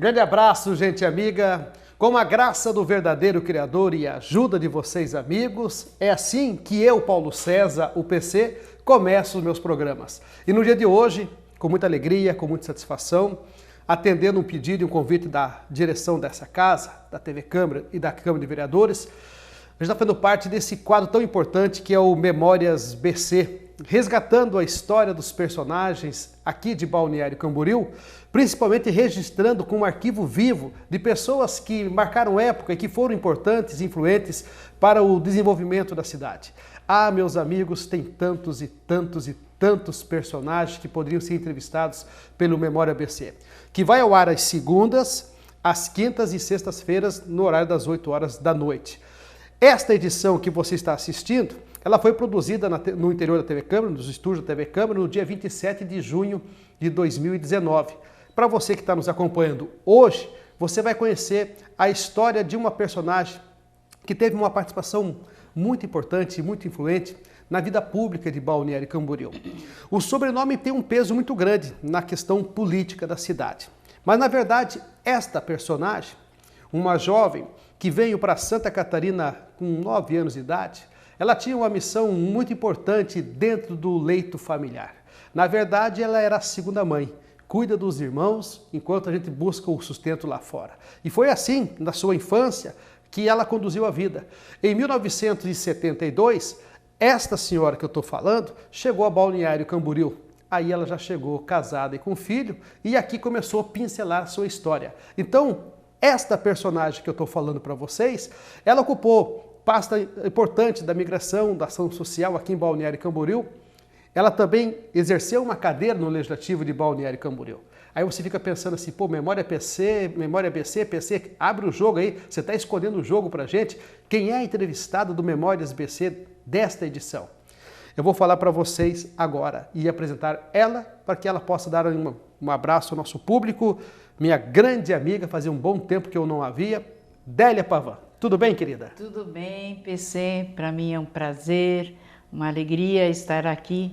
Grande abraço, gente amiga. Com a graça do verdadeiro Criador e a ajuda de vocês, amigos, é assim que eu, Paulo César, o PC, começo os meus programas. E no dia de hoje, com muita alegria, com muita satisfação, atendendo um pedido e um convite da direção dessa casa, da TV Câmara e da Câmara de Vereadores, a gente está fazendo parte desse quadro tão importante que é o Memórias BC, resgatando a história dos personagens aqui de Balneário Camboriú, principalmente registrando com um arquivo vivo de pessoas que marcaram época e que foram importantes e influentes para o desenvolvimento da cidade. Ah, meus amigos, tem tantos e tantos e tantos personagens que poderiam ser entrevistados pelo Memória BC, que vai ao ar às segundas, às quintas e sextas-feiras, no horário das 8 horas da noite. Esta edição que você está assistindo, ela foi produzida no interior da TV Câmara, nos estúdios da TV Câmara, no dia 27 de junho de 2019. Para você que está nos acompanhando hoje, você vai conhecer a história de uma personagem que teve uma participação muito importante e muito influente na vida pública de Balneário Camboriú. O sobrenome tem um peso muito grande na questão política da cidade. Mas, na verdade, esta personagem, uma jovem que veio para Santa Catarina com 9 anos de idade, ela tinha uma missão muito importante dentro do leito familiar. Na verdade, ela era a segunda mãe, cuida dos irmãos enquanto a gente busca o sustento lá fora. E foi assim, na sua infância, que ela conduziu a vida. Em 1972, esta senhora que eu estou falando chegou a Balneário Camboriú. Aí ela já chegou casada e com filho, e aqui começou a pincelar sua história. Então, esta personagem que eu estou falando para vocês, ela ocupou pasta importante da migração, da ação social aqui em Balneário Camboriú. Ela também exerceu uma cadeira no Legislativo de Balneário Camboriú. Aí você fica pensando assim, pô, Memória PC, Memória BC, PC, abre o jogo aí, você está escolhendo o jogo para a gente. Quem é a entrevistada do Memórias BC desta edição? Eu vou falar para vocês agora e apresentar ela para que ela possa dar um abraço ao nosso público, minha grande amiga, fazia um bom tempo que eu não a via, Délia Pavan. Tudo bem, querida? Tudo bem, PC. Para mim é um prazer, uma alegria estar aqui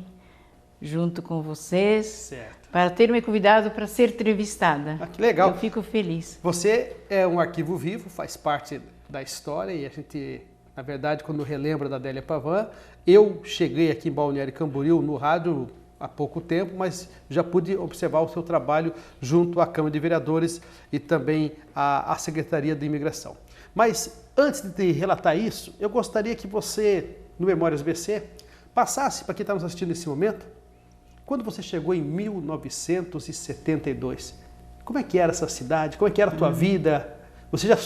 junto com vocês. Certo. Para ter me convidado para ser entrevistada. Ah, que legal. Eu fico feliz. Você é um arquivo vivo, faz parte da história e a gente, na verdade, quando relembra da Délia Pavan, eu cheguei aqui em Balneário Camboriú no rádio há pouco tempo, mas já pude observar o seu trabalho junto à Câmara de Vereadores e também à Secretaria de Imigração. Mas antes de te relatar isso, eu gostaria que você, no Memórias BC, passasse para quem está nos assistindo nesse momento, quando você chegou em 1972, como é que era essa cidade? Como é que era a tua vida? Você já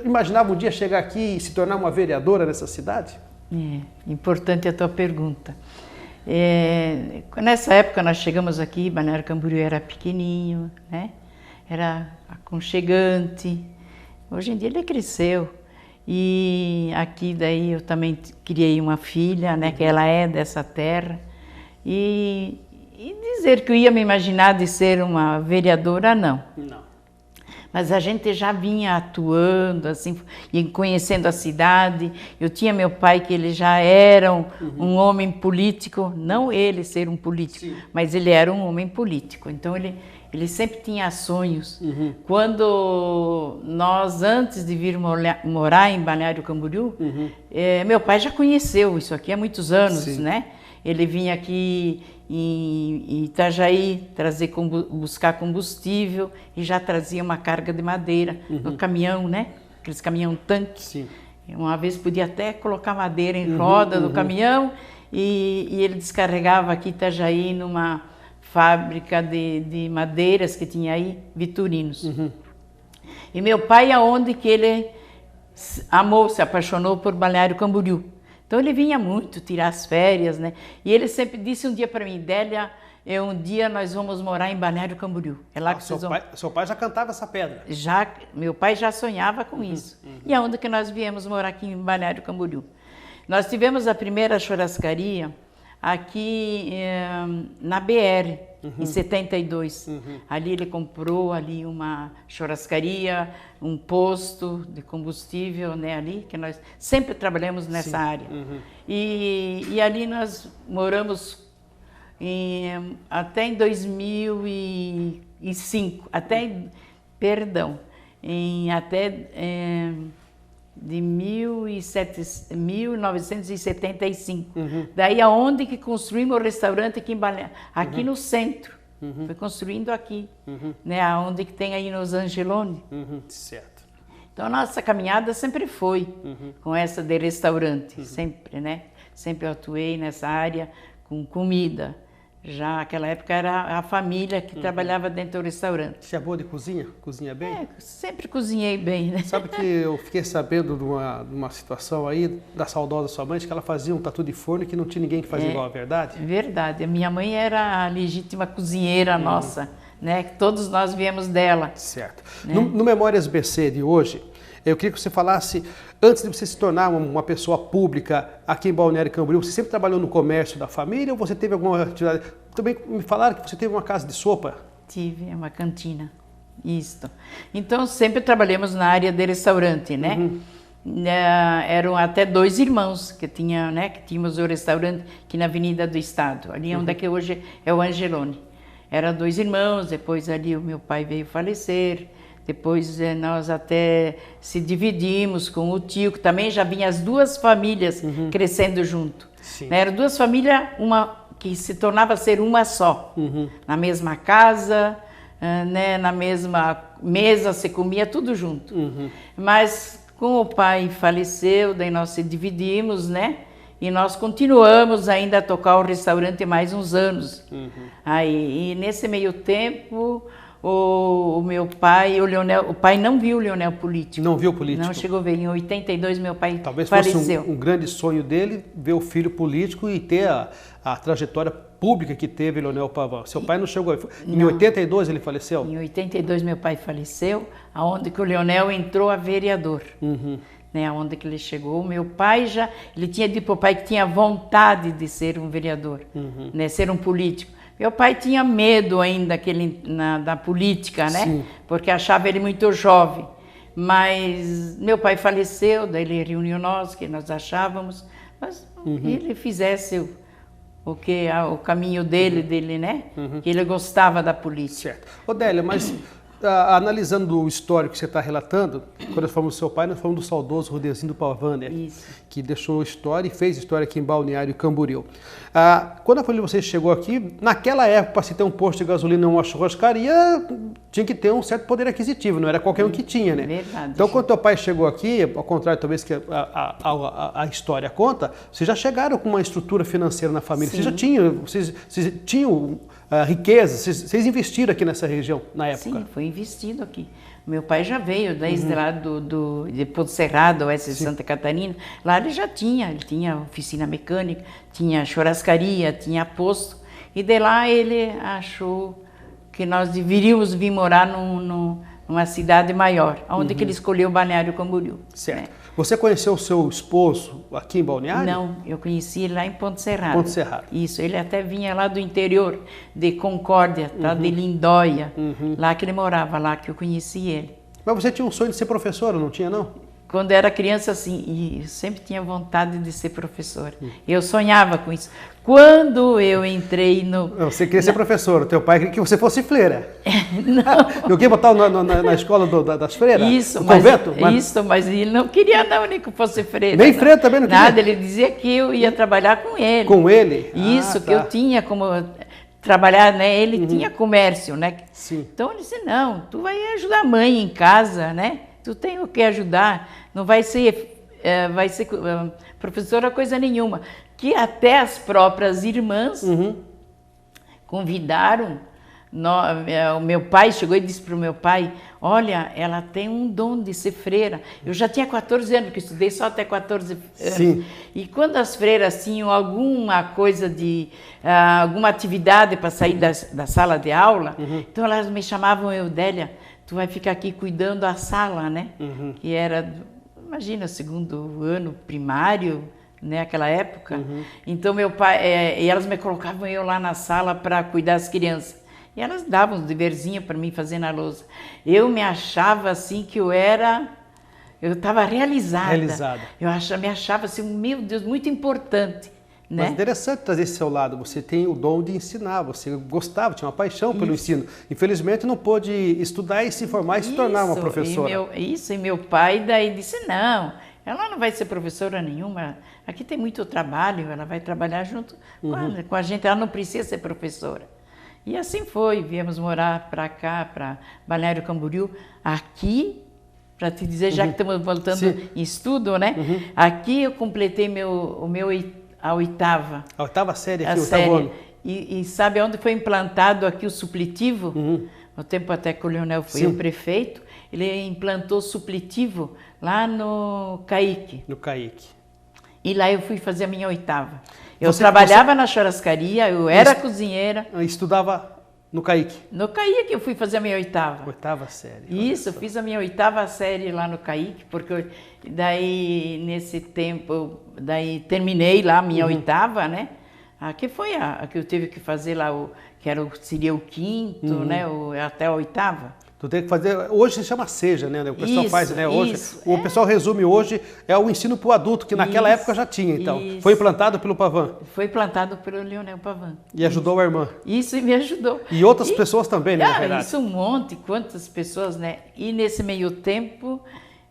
imaginava um dia chegar aqui e se tornar uma vereadora nessa cidade? É importante a tua pergunta. Nessa época nós chegamos aqui, Balneário Camboriú era pequenininho, né? Era aconchegante. Hoje em dia ele cresceu. E aqui daí eu também criei uma filha, né? Que ela é dessa terra. E dizer que eu ia me imaginar de ser uma vereadora, não. Não. Mas a gente já vinha atuando, assim, e conhecendo a cidade. Eu tinha meu pai, que ele já era um homem político, não ele ser um político, sim, mas ele era um homem político. Então ele sempre tinha sonhos. Quando nós, antes de vir morar em Balneário Camboriú, meu pai já conheceu isso aqui há muitos anos, sim, né? Ele vinha aqui em Itajaí buscar combustível e já trazia uma carga de madeira no caminhão, né? Aqueles caminhão-tanque. Sim. Uma vez podia até colocar madeira em roda do caminhão e ele descarregava aqui em Itajaí numa fábrica de madeiras que tinha aí, Viturinos. E meu pai, aonde que ele amou, se apaixonou por Balneário Camboriú. Então ele vinha muito tirar as férias, né? E ele sempre disse um dia para mim, Délia, um dia nós vamos morar em Balneário Camboriú. É lá que seu pai já cantava essa pedra? Já, meu pai já sonhava com isso. E aonde que nós viemos morar aqui em Balneário Camboriú? Nós tivemos a primeira churrascaria aqui na BR, em 72. Ali ele comprou ali uma churrascaria, um posto de combustível, né, ali, que nós sempre trabalhamos nessa, sim, área. E ali nós moramos até em 2005, até Perdão, de 1975. Daí aonde que construímos o restaurante aqui em Balneário? Aqui no centro. Foi construindo aqui, né? Aonde que tem aí nos Angeloni. Certo. Então a nossa caminhada sempre foi com essa de restaurante, sempre, né? Sempre eu atuei nessa área com comida. Já naquela época era a família que trabalhava dentro do restaurante. Você é boa de cozinha? Cozinha bem? Sempre cozinhei bem, né? Sabe que eu fiquei sabendo de uma situação aí da saudosa sua mãe, que ela fazia um tatu de forno que não tinha ninguém que fazia igual, a verdade? Verdade. A minha mãe era a legítima cozinheira nossa, né? Todos nós viemos dela. Certo. Né? No Memórias BC de hoje, eu queria que você falasse, antes de você se tornar uma pessoa pública aqui em Balneário Camboriú, você sempre trabalhou no comércio da família ou você teve alguma atividade? Também me falaram que você teve uma casa de sopa. Tive, uma cantina, isso. Então sempre trabalhamos na área de restaurante, né? Eram até 2 irmãos que tinha, né? Que tínhamos o restaurante aqui na Avenida do Estado, ali onde é que hoje é o Angeloni. Eram 2 irmãos, depois ali o meu pai veio falecer. Depois nós até se dividimos com o tio, que também já vinha as 2 famílias crescendo junto. Né? Eram 2 famílias, uma que se tornava ser uma só. Na mesma casa, né? Na mesma mesa, se comia tudo junto. Mas com o pai faleceu, daí nós se dividimos, né? E nós continuamos ainda a tocar o restaurante mais uns anos. Aí, e nesse meio tempo... O meu pai, o pai não viu o Leonel político. Não viu político? Não chegou a ver. Em 82 meu pai Talvez faleceu. Talvez fosse um grande sonho dele ver o filho político e ter a trajetória pública que teve Leonel Pavão. Seu pai não chegou. Em 82 ele faleceu? Em 82 meu pai faleceu, aonde que o Leonel entrou a vereador. Né, onde que ele chegou. Meu pai ele tinha dito para o pai que tinha vontade de ser um vereador, né, ser um político. Meu pai tinha medo ainda da política, né? Sim. Porque achava ele muito jovem. Mas meu pai faleceu, daí ele reuniu nós, que nós achávamos, mas ele fizesse o caminho dele, né? Que ele gostava da política. Certo. Odélia, mas analisando o histórico que você está relatando, quando nós falamos do seu pai, nós falamos do saudoso Rodezinho do Pavânia, que deixou história e fez história aqui em Balneário Camboriú. Quando a família de vocês chegou aqui, naquela época, para se ter um posto de gasolina ou uma churrascaria, tinha que ter um certo poder aquisitivo, não era qualquer um que tinha, né? Verdade. Então, quando teu pai chegou aqui, ao contrário talvez que a história conta, vocês já chegaram com uma estrutura financeira na família, vocês já tinham, vocês tinham riqueza, vocês investiram aqui nessa região na época? Sim, foi investido aqui. Meu pai já veio desde lá de Ponte Serrada, oeste de Santa Catarina. Lá ele tinha oficina mecânica, tinha churrascaria, tinha posto. E de lá ele achou que nós deveríamos vir morar numa cidade maior, onde que ele escolheu Balneário Camboriú. Certo. Né? Você conheceu o seu esposo aqui em Balneário? Não, eu conheci ele lá em Ponte Serrada. Ponte Serrada. Isso, ele até vinha lá do interior, de Concórdia, tá? De Lindóia, lá que ele morava, lá que eu conheci ele. Mas você tinha um sonho de ser professora, não tinha não? Quando era criança, assim, e eu sempre tinha vontade de ser professora. Eu sonhava com isso. Quando eu entrei no... Você queria ser professora, teu pai queria que você fosse freira. Não. Eu queria botar na escola das freiras? Isso, no convento? Mas ele não queria nem que eu fosse freira. Nem freira também não queria? Nada, ele dizia que eu ia trabalhar com ele. Com ele? Isso, que eu tinha como trabalhar, né? Ele tinha comércio, né? Sim. Então ele disse, não, tu vai ajudar a mãe em casa, né? Tu tem o que ajudar, não vai ser professora coisa nenhuma. Que até as próprias irmãs convidaram, o meu pai chegou e disse para o meu pai, olha, ela tem um dom de ser freira. Eu já tinha 14 anos, porque estudei só até 14 anos. Sim. E quando as freiras tinham alguma coisa alguma atividade para sair da sala de aula, então elas me chamavam, Eudélia, tu vai ficar aqui cuidando da sala, né? Que era, imagina, 2º ano primário, né? Aquela época. Então meu pai, e elas me colocavam eu lá na sala para cuidar das crianças. E elas davam um deverzinho para mim fazer na lousa. Eu me achava assim que eu estava realizada. Realizada. Me achava assim, meu Deus, muito importante, né? Mas interessante trazer esse seu lado. Você tem o dom de ensinar, você gostava, tinha uma paixão pelo ensino. Infelizmente não pôde estudar e se formar e se tornar uma professora. E meu pai daí disse, não, ela não vai ser professora nenhuma, aqui tem muito trabalho, ela vai trabalhar junto com a gente, ela não precisa ser professora. E assim foi, viemos morar para cá, para Balneário Camboriú, aqui, para te dizer, já que estamos voltando em estudo, né? Aqui eu completei a oitava. A oitava série aqui, a o oitavo ano. E sabe onde foi implantado aqui o supletivo? No tempo até que o Leonel foi o prefeito, ele implantou o supletivo lá no CAIC. No CAIC. E lá eu fui fazer a minha oitava. Eu trabalhava na churrascaria, eu era cozinheira. Estudava no CAIC? No CAIC eu fui fazer a minha oitava. Oitava série. Isso, eu fiz a minha oitava série lá no CAIC, porque daí nesse tempo, daí terminei lá a minha oitava, né? Que foi a que eu tive que fazer lá, seria o quinto, né? Até a oitava. Tu tem que fazer, hoje se chama SEJA, né? O pessoal faz, né? Hoje, o pessoal resume hoje, é o ensino para o adulto, que naquela época já tinha, então. Foi implantado pelo Pavan. Foi implantado pelo Leonel Pavan. E ajudou a irmã. Isso, e me ajudou. E outras pessoas também, né? Na verdade. Isso, um monte, quantas pessoas, né? E nesse meio tempo,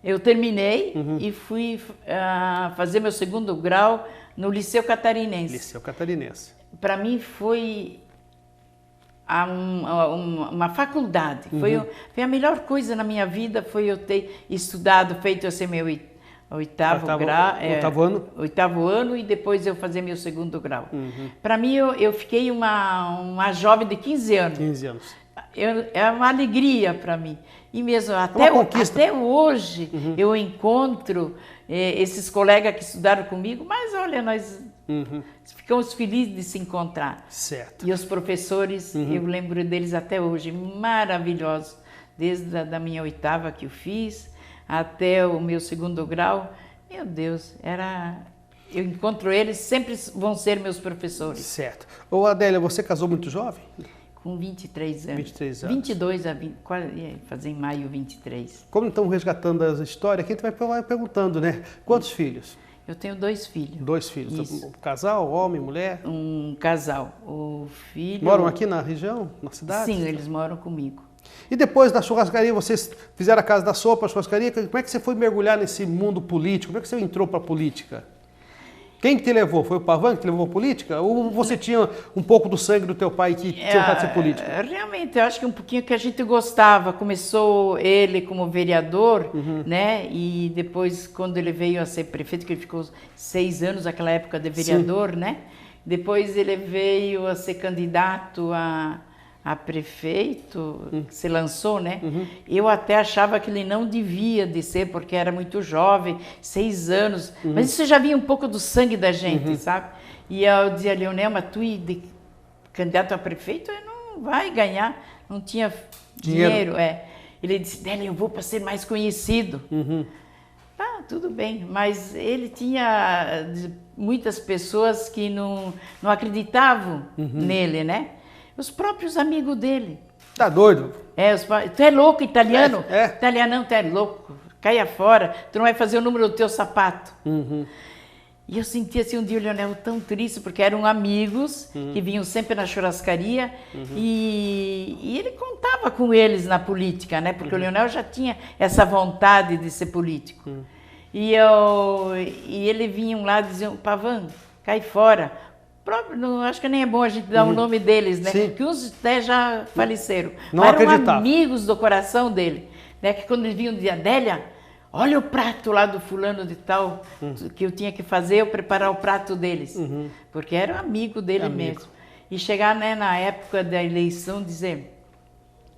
eu terminei e fui fazer meu segundo grau no Liceu Catarinense. Liceu Catarinense. Para mim foi uma faculdade. Foi a melhor coisa na minha vida, foi eu ter estudado, feito esse meu oitavo ano. Oitavo ano e depois eu fazer meu segundo grau. Para mim, eu fiquei uma jovem de 15 anos. 15 anos. É uma alegria para mim. E mesmo até hoje eu encontro esses colegas que estudaram comigo, mas olha, nós ficamos felizes de se encontrar. Certo. E os professores, eu lembro deles até hoje, maravilhosos. Desde a minha oitava que eu fiz, até o meu segundo grau. Meu Deus, eu encontro eles, sempre vão ser meus professores. Certo. Ô Adélia, você casou muito jovem? Com 23 anos. 23 anos. 22 a 20, quase ia fazer em maio 23. Como estamos resgatando as histórias, aqui a gente vai perguntando, né? Quantos filhos? Eu tenho 2 filhos. 2 filhos. Isso. Um casal, homem, mulher? Um casal. O filho... Moram aqui na região, na cidade? Sim, eles moram comigo. E depois da churrascaria, vocês fizeram a Casa da Sopa, a churrascaria, como é que você foi mergulhar nesse mundo político? Como é que você entrou para a política? Quem que te levou? Foi o Pavan que te levou à política? Ou você tinha um pouco do sangue do teu pai que tinha vontade de ser político? Realmente, eu acho que um pouquinho que a gente gostava. Começou ele como vereador, né? E depois, quando ele veio a ser prefeito, que ele ficou 6 anos naquela época de vereador, né? Depois ele veio a ser candidato a prefeito, que se lançou, né? Eu até achava que ele não devia de ser, porque era muito jovem, 6 anos. Mas isso já vinha um pouco do sangue da gente, sabe? E eu dizia, Leonel, mas tu de candidato a prefeito, não vai ganhar, não tinha dinheiro. Ele disse, Délia, eu vou para ser mais conhecido. Tá, tudo bem, mas ele tinha muitas pessoas que não acreditavam nele, né? Os próprios amigos dele. Tá doido? Tu é louco, italiano? Italianão, tu é louco. Caia fora, tu não vai fazer o número do teu sapato. E eu sentia assim um dia o Leonel tão triste, porque eram amigos que vinham sempre na churrascaria e ele contava com eles na política, né? Porque o Leonel já tinha essa vontade de ser político. E ele vinha lá e dizia, Pavan, cai fora. Não, acho que nem é bom a gente dar o nome deles, né? Sim. Que uns até já faleceram. Não mas eram acreditava. amigos do coração dele. Né? Que quando eles vinham dizer, Adélia, olha o prato lá do fulano de tal, que eu tinha que fazer, eu preparar o prato deles. Porque era amigo dele mesmo. E chegar, né, na época da eleição, dizer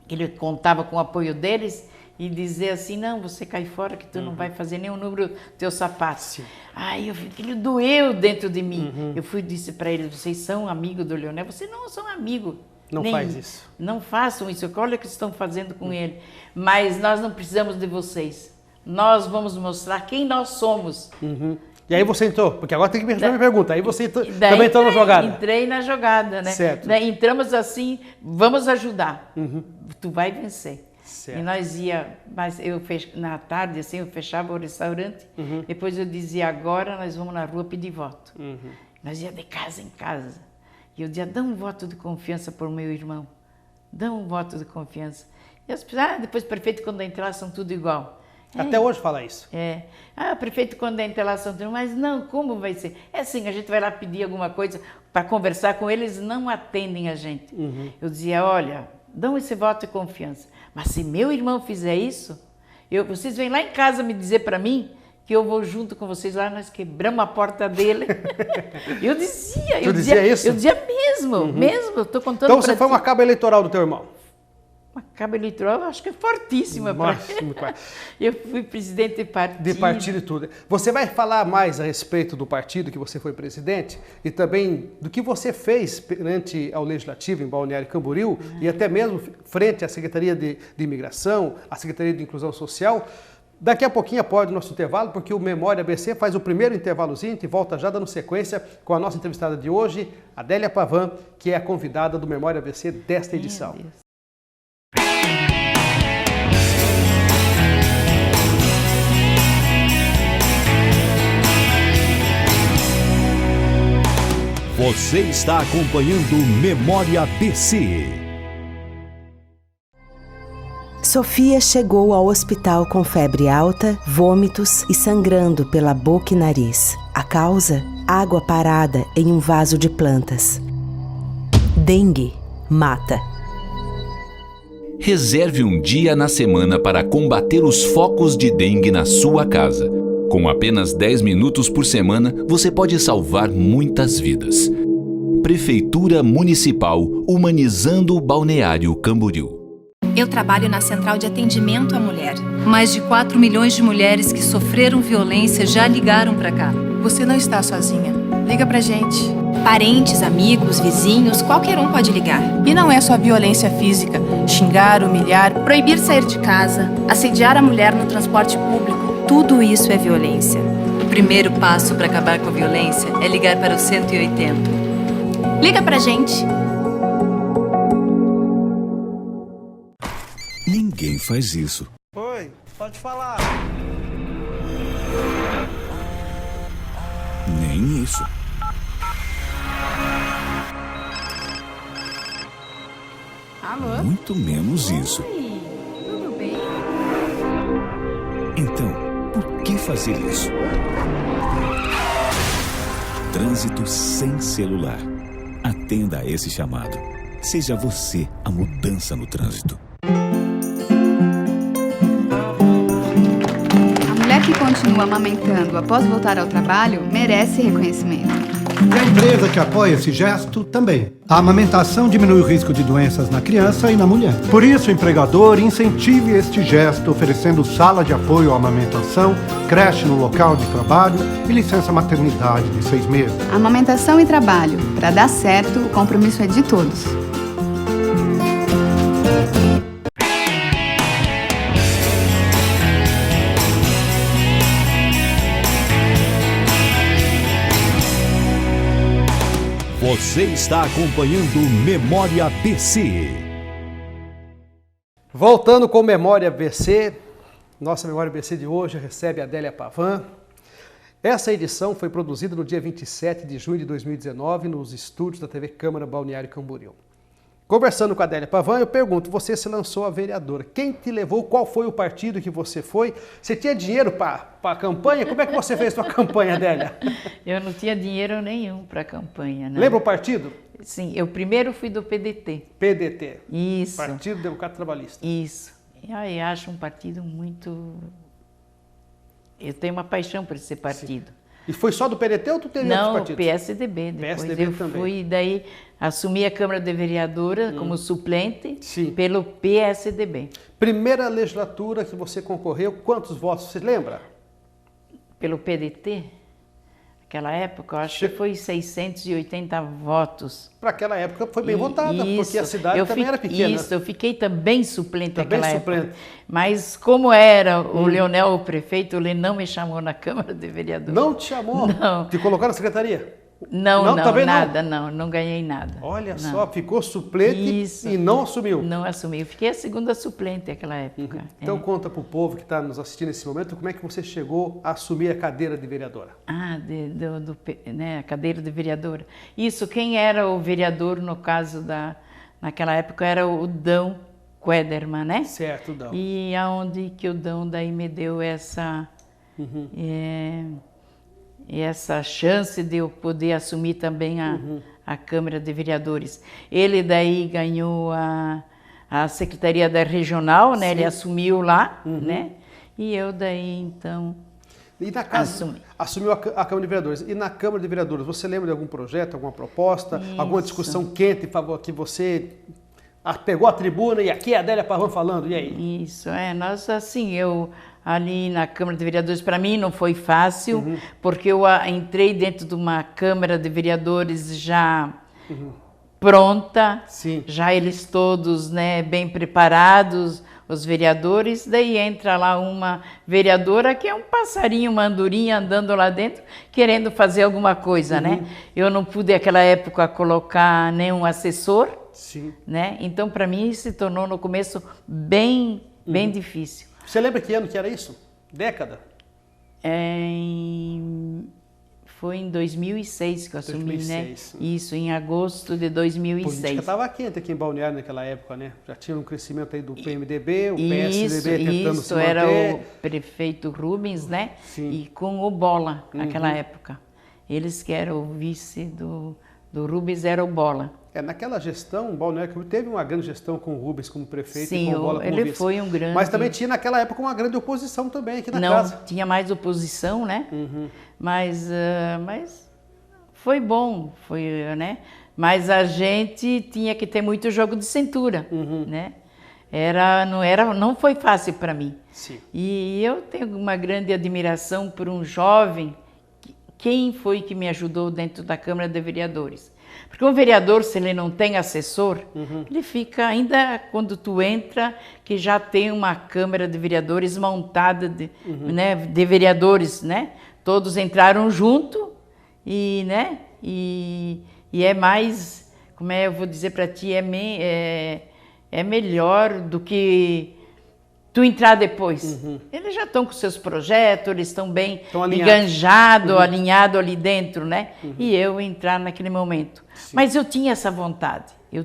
que ele contava com o apoio deles e dizer assim, não, você cai fora que tu não vai fazer nenhum número do teu sapato. Sim. Aí ele doeu dentro de mim. Eu disse para ele, vocês são amigos do Leonel? Vocês não são amigos. Não faz isso. Não façam isso. Olha o que estão fazendo com ele. Mas nós não precisamos de vocês. Nós vamos mostrar quem nós somos. E aí você entrou? Porque agora tem que me responder a minha pergunta. Aí você também entrou na jogada. Entrei na jogada, né? Certo. Entramos assim, vamos ajudar. Tu vai vencer. Certo. E nós mas na tarde assim, eu fechava o restaurante, depois eu dizia, agora nós vamos na rua pedir voto. Nós ia de casa em casa. E eu dizia, dá um voto de confiança por meu irmão. Dá um voto de confiança. E as pessoas, depois prefeito quando entra lá são tudo igual. Até hoje fala isso. Prefeito quando entra lá são tudo, mas não, como vai ser? É assim, a gente vai lá pedir alguma coisa para conversar com eles, não atendem a gente. Eu dizia, olha, dão esse voto de confiança. Mas se meu irmão fizer isso, vocês vêm lá em casa me dizer para mim que eu vou junto com vocês lá, nós quebramos a porta dele. Eu dizia isso? Eu dizia mesmo, estou contando. Então você foi uma cabo eleitoral do teu irmão? Uma cabo eleitoral, acho que é fortíssima. Eu fui presidente de partido. De partido e tudo. Você vai falar mais a respeito do partido que você foi presidente e também do que você fez perante ao Legislativo em Balneário Camboriú e até mesmo frente à Secretaria de Imigração, à Secretaria de Inclusão Social. Daqui a pouquinho após o nosso intervalo, porque o Memória ABC faz o primeiro intervalozinho e volta já dando sequência com a nossa entrevistada de hoje, Adélia Pavan, que é a convidada do Memória ABC desta edição. Você está acompanhando Memória ABC. Sofia chegou ao hospital com febre alta, vômitos e sangrando pela boca e nariz. A causa? Água parada em um vaso de plantas. Dengue mata. Reserve um dia na semana para combater os focos de dengue na sua casa. Com apenas 10 minutos por semana, você pode salvar muitas vidas. Prefeitura Municipal Humanizando o Balneário Camboriú. Eu trabalho na Central de Atendimento à Mulher. Mais de 4 milhões de mulheres que sofreram violência já ligaram pra cá. Você não está sozinha. Liga pra gente. Parentes, amigos, vizinhos, qualquer um pode ligar. E não é só violência física. Xingar, humilhar, proibir sair de casa, assediar a mulher no transporte público. Tudo isso é violência. O primeiro passo para acabar com a violência é ligar para o 180. Liga pra gente. Ninguém faz isso. Oi, pode falar. Nem isso. Alô? Muito menos isso. Oi, tudo bem? Então, por que fazer isso? Trânsito sem celular. Atenda a esse chamado. Seja você a mudança no trânsito. A mulher que continua amamentando após voltar ao trabalho merece reconhecimento. E a empresa que apoia esse gesto também. A amamentação diminui o risco de doenças na criança e na mulher. Por isso, o empregador incentive este gesto oferecendo sala de apoio à amamentação, creche no local de trabalho e licença maternidade de 6 meses. Amamentação e trabalho. Para dar certo, o compromisso é de todos. Você está acompanhando Memória ABC. Voltando com Memória ABC, nossa Memória ABC de hoje recebe a Adélia Pavan. Essa edição foi produzida no dia 27 de junho de 2019 nos estúdios da TV Câmara Balneário Camboriú. Conversando com a Adélia Pavan, eu pergunto, você se lançou a vereadora. Quem te levou? Qual foi o partido que você foi? Você tinha dinheiro para a campanha? Como é que você fez sua campanha, Adélia? Eu não tinha dinheiro nenhum para a campanha. Né? Lembra o partido? Sim, eu primeiro fui do PDT. PDT. Isso. Partido Democrata Trabalhista. Isso. E aí acho um partido muito... Eu tenho uma paixão por esse partido. Sim. E foi só do PDT ou tu teve outros partidos? Não, PSDB. Depois PSDB eu também. fui, daí assumi a Câmara de Vereadora como suplente pelo PSDB. Primeira legislatura que você concorreu, quantos votos você lembra? Pelo PDT? Naquela época, eu acho que foi 680 votos. Para aquela época foi bem votada, porque a cidade também era pequena. Isso, eu fiquei também suplente naquela época. Mas como era o Leonel, o prefeito, ele não me chamou na Câmara de Vereadores. Não te chamou? Não. Te colocou na secretaria? Não, também nada, não ganhei nada. Olha não. só, ficou suplente e não assumiu. Não assumi, eu fiquei a segunda suplente naquela época. Então conta para o povo que está nos assistindo nesse momento, como é que você chegou a assumir a cadeira de vereadora? A cadeira de vereadora. Isso, quem era o vereador no caso naquela época era o Dão Quederman, né? Certo, Dão. E aonde que o Dão daí me deu essa chance de eu poder assumir também a Câmara de Vereadores. Ele daí ganhou a Secretaria da Regional, né? Ele assumiu lá, né? E eu daí, então, e na casa, assumiu a Câmara de Vereadores. E na Câmara de Vereadores, você lembra de algum projeto, alguma proposta, alguma discussão quente que você pegou a tribuna e aqui é a Adélia Pavão falando, e aí? Isso, nós assim, ali na Câmara de Vereadores, para mim não foi fácil, porque eu entrei dentro de uma Câmara de Vereadores já pronta, já eles todos, né, bem preparados, os vereadores, daí entra lá uma vereadora que é um passarinho, uma andorinha andando lá dentro, querendo fazer alguma coisa, né? Eu não pude naquela época colocar nenhum assessor, né? Então para mim se tornou no começo bem difícil. Você lembra que ano que era isso? Década? Foi em 2006 que eu assumi, né? Isso, em agosto de 2006. A política estava quente aqui em Balneário naquela época, né? Já tinha um crescimento aí do PMDB, o PSDB tentando se manter. Era o prefeito Rubens, né? E com o Bola, naquela época. Eles que eram o vice do Rubens, era o Bola. Naquela gestão, o Balneário teve uma grande gestão com o Rubens como prefeito e com o Bola como ele vice. foi um grande... Mas também tinha naquela época uma grande oposição também aqui na casa. Não, tinha mais oposição, né? Mas foi bom, né? Mas a gente tinha que ter muito jogo de cintura, né? Não foi fácil para mim. E eu tenho uma grande admiração por um jovem. Quem foi que me ajudou dentro da Câmara de Vereadores? Porque um vereador, se ele não tem assessor, ele fica, ainda quando tu entra, que já tem uma Câmara de Vereadores montada né, de vereadores, né? Todos entraram junto né? E é mais, como eu vou dizer para ti, é melhor do que tu entrar depois. Eles já estão com seus projetos, eles estão bem enganjados, alinhados ali dentro, né? E eu entrar naquele momento. Mas eu tinha essa vontade. E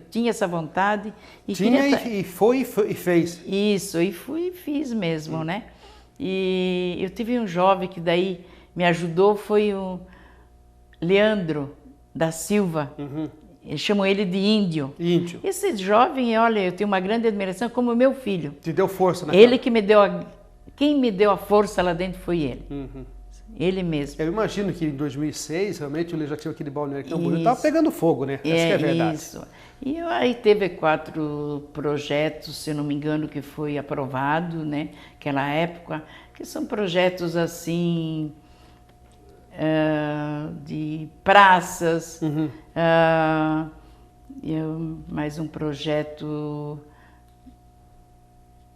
fez. Isso, e fiz mesmo, né? E eu tive um jovem que daí me ajudou, foi o Leandro da Silva. Eu chamo ele de Índio. Esse jovem, olha, eu tenho uma grande admiração como meu filho. Te deu força, né? Ele que me deu quem me deu a força lá dentro foi ele. Ele mesmo. Eu imagino que em 2006, realmente, o Legislativo aqui de Balneário Camboriú estava pegando fogo, né? Essa que é a verdade. Isso. E aí teve 4 projetos, se não me engano, que foi aprovado, né? Naquela época, que são projetos assim... de praças, mais um projeto,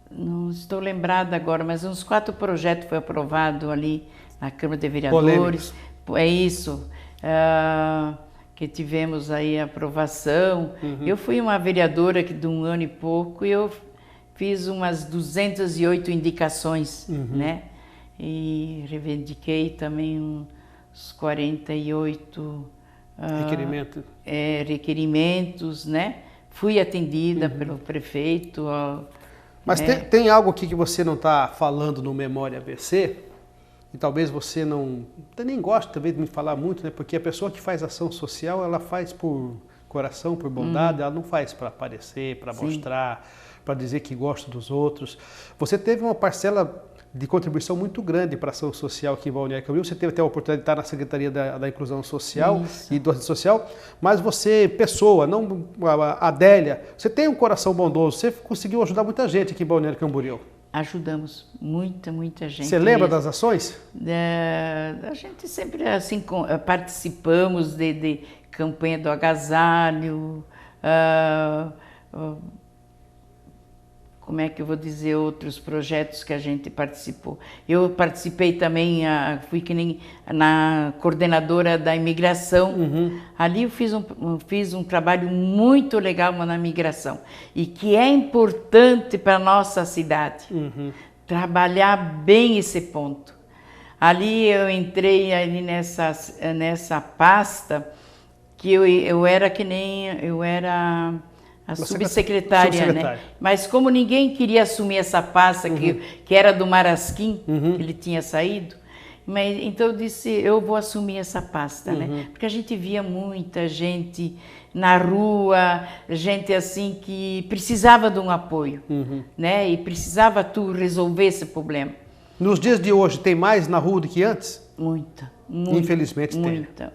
não estou lembrada agora, mas uns 4 projetos foi aprovado ali na Câmara de Vereadores. É isso, que tivemos aí a aprovação. Eu fui uma vereadora que de um ano e pouco e eu fiz umas 208 indicações, né? E reivindiquei também os 48 requerimentos, né? Fui atendida pelo prefeito. Mas tem algo aqui que você não está falando no Memória ABC, e talvez você não nem goste talvez de me falar muito, né? Porque a pessoa que faz ação social, ela faz por coração, por bondade, ela não faz para aparecer, para mostrar, para dizer que gosta dos outros. Você teve uma parcela de contribuição muito grande para a ação social aqui em Balneário Camboriú. Você teve até a oportunidade de estar na Secretaria da Inclusão Social e do Assistência Social, mas você, pessoa, não a Adélia, você tem um coração bondoso, você conseguiu ajudar muita gente aqui em Balneário Camboriú. Ajudamos muita gente. Você lembra das ações? A gente sempre assim participamos de campanha do agasalho, como é que eu vou dizer, outros projetos que a gente participou. Eu participei também, fui que nem na coordenadora da imigração. Ali eu fiz um trabalho muito legal na imigração e que é importante para a nossa cidade. Trabalhar bem esse ponto. Ali eu entrei ali nessa pasta que eu era a subsecretária, né? Mas como ninguém queria assumir essa pasta, que era do Marasquim, ele tinha saído, então eu disse, eu vou assumir essa pasta, né? Porque a gente via muita gente na rua, gente assim que precisava de um apoio, né? E precisava tu resolver esse problema. Nos dias de hoje, tem mais na rua do que antes? Muita. Infelizmente tem. Muita.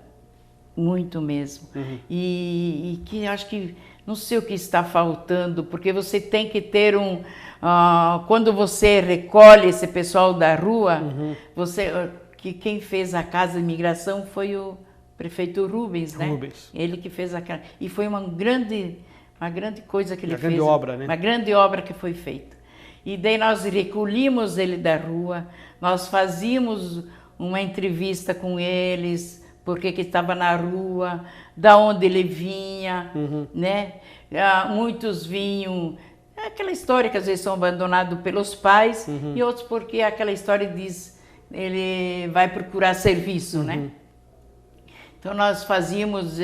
Muito mesmo. E que acho que não sei o que está faltando, porque você tem que ter quando você recolhe esse pessoal da rua, quem fez a Casa de Imigração foi o prefeito Rubens, né? Ele que fez aquela. E foi uma grande coisa que ele fez. Uma grande obra, né? Uma grande obra que foi feita. E daí nós recolhíamos ele da rua, nós fazíamos uma entrevista com eles, porque que estava na rua, da onde ele vinha, né? Muitos vinham, aquela história que às vezes são abandonados pelos pais, e outros porque aquela história diz, ele vai procurar serviço, né? Então nós fazíamos,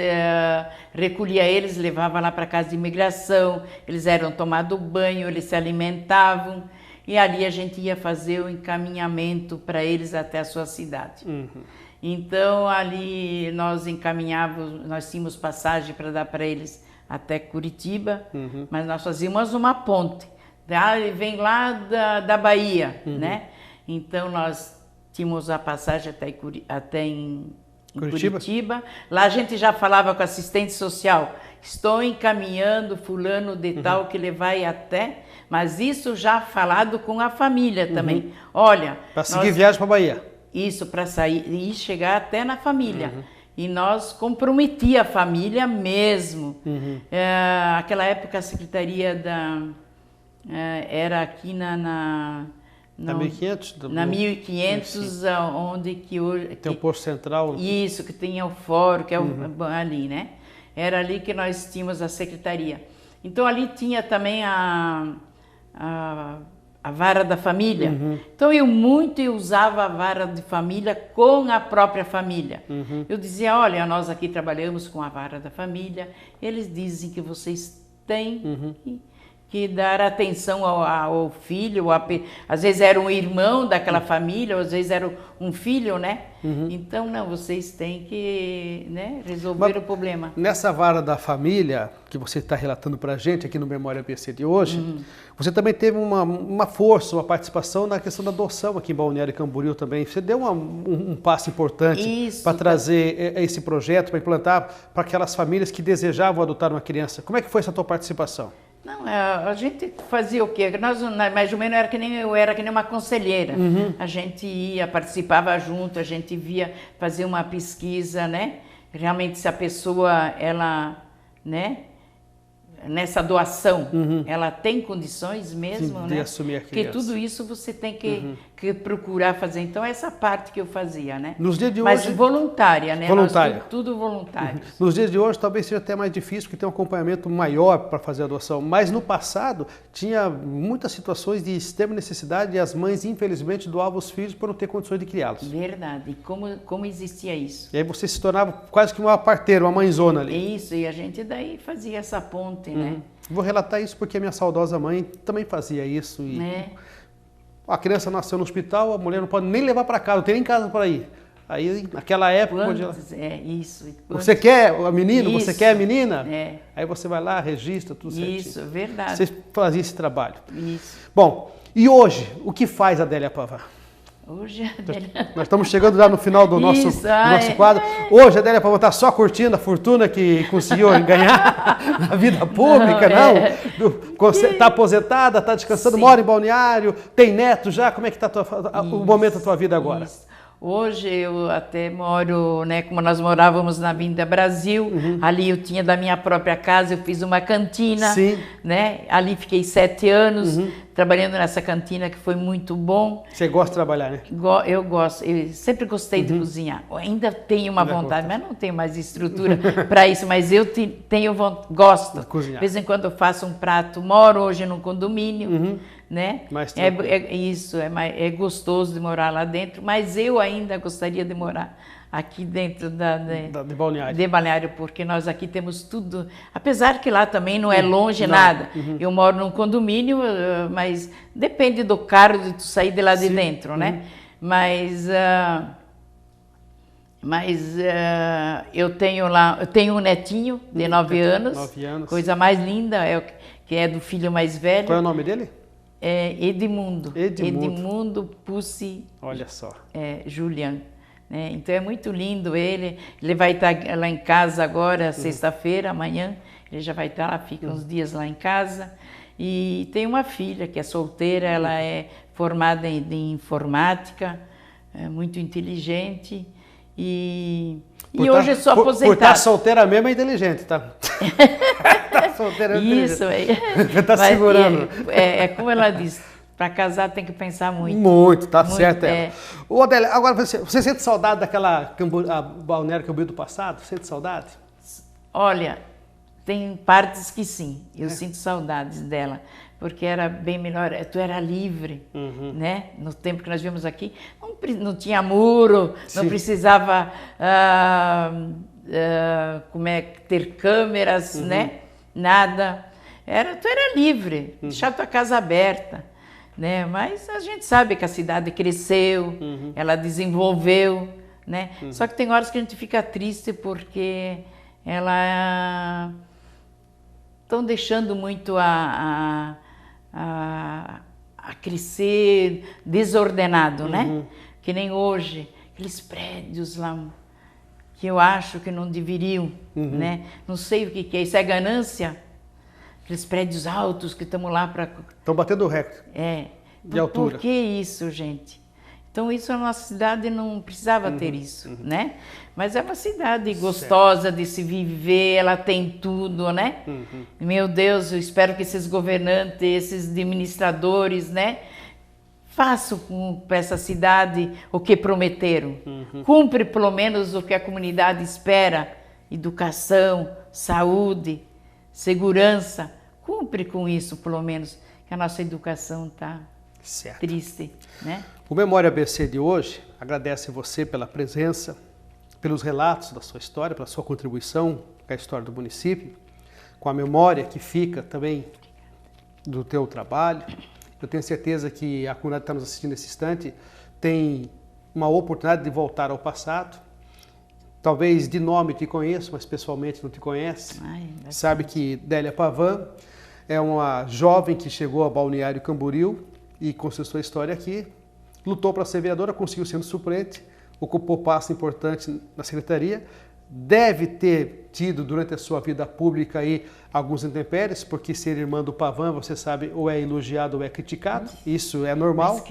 recolhia eles, levava lá para a casa de imigração, eles eram tomados banho, eles se alimentavam, e ali a gente ia fazer o encaminhamento para eles até a sua cidade. Então, ali nós encaminhávamos, nós tínhamos passagem para dar para eles até Curitiba, mas nós fazíamos uma ponte. Ele vem lá da Bahia, né? Então, nós tínhamos a passagem até em Curitiba. Lá a gente já falava com a assistente social, estou encaminhando fulano de tal que ele vai até, mas isso já falado com a família também. Olha... Para seguir viagem para a Bahia. Isso, para sair e chegar até na família. E nós comprometia a família mesmo. Aquela época a secretaria era aqui na 1500? Na 1500, onde que hoje... Tem o posto central. Isso, que tem o fórum, que é ali, né? Era ali que nós tínhamos a secretaria. Então ali tinha também a vara da família. Então eu usava a vara de família com a própria família. Eu dizia, olha, nós aqui trabalhamos com a vara da família, eles dizem que vocês têm que dar atenção ao filho, às vezes era um irmão daquela família, ou às vezes era um filho, né? Então, não, vocês têm que, né, resolver o problema. Nessa vara da família, que você está relatando para a gente aqui no Memória ABC de hoje, você também teve uma força, uma participação na questão da adoção aqui em Balneário Camboriú também. Você deu um passo importante para trazer esse projeto, para implantar para aquelas famílias que desejavam adotar uma criança. Como é que foi essa tua participação? Não, a gente fazia o quê? Nós, mais ou menos, eu era que nem uma conselheira. A gente ia, participava junto, a gente via fazer uma pesquisa, né? Realmente, se a pessoa, ela, né? Nessa doação, ela tem condições mesmo, de né? assumir a criança. Porque tudo isso você tem que procurar fazer. Então, essa parte que eu fazia, né? Nos dias de Mas hoje... voluntária, né? Voluntária. Tudo voluntário. Nos dias de hoje, talvez seja até mais difícil, porque tem um acompanhamento maior para fazer a adoção. Mas no passado, tinha muitas situações de extrema necessidade e as mães, infelizmente, doavam os filhos por não ter condições de criá-los. Verdade. E como existia isso? E aí você se tornava quase que uma parteira, uma mãezona ali. Isso, e a gente daí fazia essa ponte, né? Vou relatar isso porque a minha saudosa mãe também fazia isso. E a criança nasceu no hospital, a mulher não pode nem levar para casa, não tem nem casa para ir. Aí, naquela época... Você quer a menina? Você quer a menina? Aí você vai lá, registra, tudo certinho. Isso, verdade. Você fazia esse trabalho. Isso. Bom, e hoje, o que faz a Adélia Pavão? Hoje a Adélia... Nós estamos chegando já no final do nosso quadro. Hoje a Adélia Pavão está só curtindo a fortuna que conseguiu ganhar na vida pública, não? Está aposentada, está descansando, mora em Balneário, tem neto já? Como é que está o momento da tua vida agora? Isso. Hoje eu até moro, né, como nós morávamos na Avenida Brasil, ali eu tinha da minha própria casa, eu fiz uma cantina, né? Ali fiquei 7 anos trabalhando nessa cantina, que foi muito bom. Você gosta de trabalhar, né? Eu gosto, eu sempre gostei de cozinhar. Eu ainda tenho uma vontade, mas não tenho mais estrutura para isso, mas eu gosto. De cozinhar. De vez em quando eu faço um prato, moro hoje num condomínio, né? É gostoso de morar lá dentro, mas eu ainda gostaria de morar aqui dentro de Balneário. De Balneário, porque nós aqui temos tudo, apesar que lá também não é longe nada. Eu moro num condomínio, mas depende do carro de tu sair de lá de dentro, né? Mas eu tenho um netinho de 9 anos, 9 anos, coisa mais linda, que é do filho mais velho. Qual é o nome dele? É Edmundo. Edmundo. Edmundo Pussi. Olha só. Julian. Né? Então é muito lindo ele. Ele vai estar lá em casa agora, sexta-feira, amanhã. Ele já vai estar lá, fica uns dias lá em casa. E tem uma filha que é solteira, ela é formada em informática, é muito inteligente. E hoje eu sou aposentada. Por estar solteira mesmo é inteligente, tá? Solteira é isso, está segurando. Como ela diz, para casar tem que pensar muito. Muito, tá certo. Ô, Adélia, agora você sente saudade daquela Balneário Camboriú do passado? Sente saudade? Olha, tem partes que sim, eu sinto saudades dela, porque era bem melhor, tu era livre, né? No tempo que nós vimos aqui, não tinha muro, não precisava ter câmeras, né? Nada. Tu era livre, deixava tua casa aberta, né? Mas a gente sabe que a cidade cresceu, ela desenvolveu, né? Só que tem horas que a gente fica triste porque ela estão deixando muito a crescer desordenado, né? Que nem hoje, aqueles prédios lá que eu acho que não deveriam, né? Não sei o que é, isso é ganância? Aqueles prédios altos que estamos lá para... Estão batendo o recorde de altura. Por que isso, gente? Então isso a nossa cidade não precisava ter isso, né? Mas é uma cidade gostosa de se viver, ela tem tudo, né? Meu Deus, eu espero que esses governantes, esses administradores, né? Façam para essa cidade o que prometeram. Cumpre pelo menos o que a comunidade espera. Educação, saúde, segurança. Cumpre com isso, pelo menos, que a nossa educação está triste, né? O Memória ABC de hoje agradece você pela presença, pelos relatos da sua história, pela sua contribuição com a história do município, com a memória que fica também do teu trabalho. Eu tenho certeza que a comunidade que está nos assistindo nesse instante tem uma oportunidade de voltar ao passado. Talvez de nome te conheço, mas pessoalmente não te conhece. Sabe que Délia Pavan é uma jovem que chegou a Balneário Camboriú e construiu sua história aqui, lutou para ser vereadora, conseguiu sendo suplente, ocupou passo importante na secretaria, deve ter tido durante a sua vida pública aí alguns intempéries, porque ser irmã do Pavan, você sabe, ou é elogiado ou é criticado, isso é normal.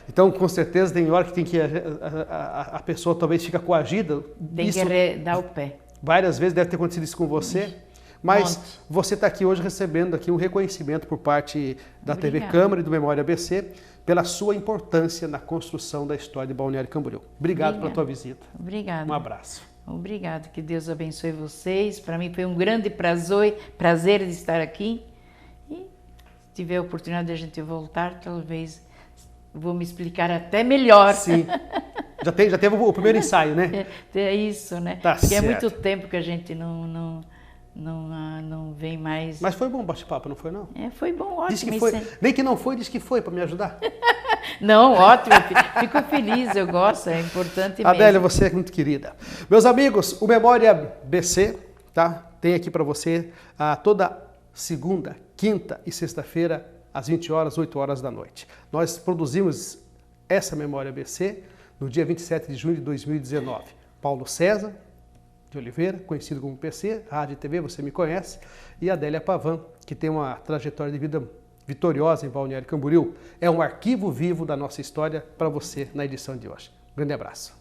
Então, com certeza, tem hora que tem que a pessoa talvez fica coagida. Tem que dar o pé. Várias vezes deve ter acontecido isso com você. Mas você está aqui hoje recebendo aqui um reconhecimento por parte da TV Câmara e do Memória ABC pela sua importância na construção da história de Balneário Camboriú. Obrigado pela tua visita. Obrigada. Um abraço. Obrigada, que Deus abençoe vocês. Para mim foi um grande prazer de estar aqui. E se tiver a oportunidade de a gente voltar, talvez vou me explicar até melhor. Sim. Já teve o primeiro ensaio, né? É isso, né? Tá Porque certo. é muito tempo que a gente não vem mais. Mas foi bom o bate-papo, não foi não? Foi bom, ótimo. Disse que foi. Nem que não foi, disse que foi para me ajudar. Não, ótimo, fico feliz, eu gosto, é importante mesmo. Adélia, você é muito querida. Meus amigos, o Memória BC, tá? Tem aqui para você toda segunda, quinta e sexta-feira, às 20 horas, 8 horas da noite. Nós produzimos essa Memória BC no dia 27 de junho de 2019. Paulo César de Oliveira, conhecido como PC, Rádio e TV, você me conhece, e a Délia Pavan, que tem uma trajetória de vida vitoriosa em Balneário Camboriú. É um arquivo vivo da nossa história para você na edição de hoje. Grande abraço.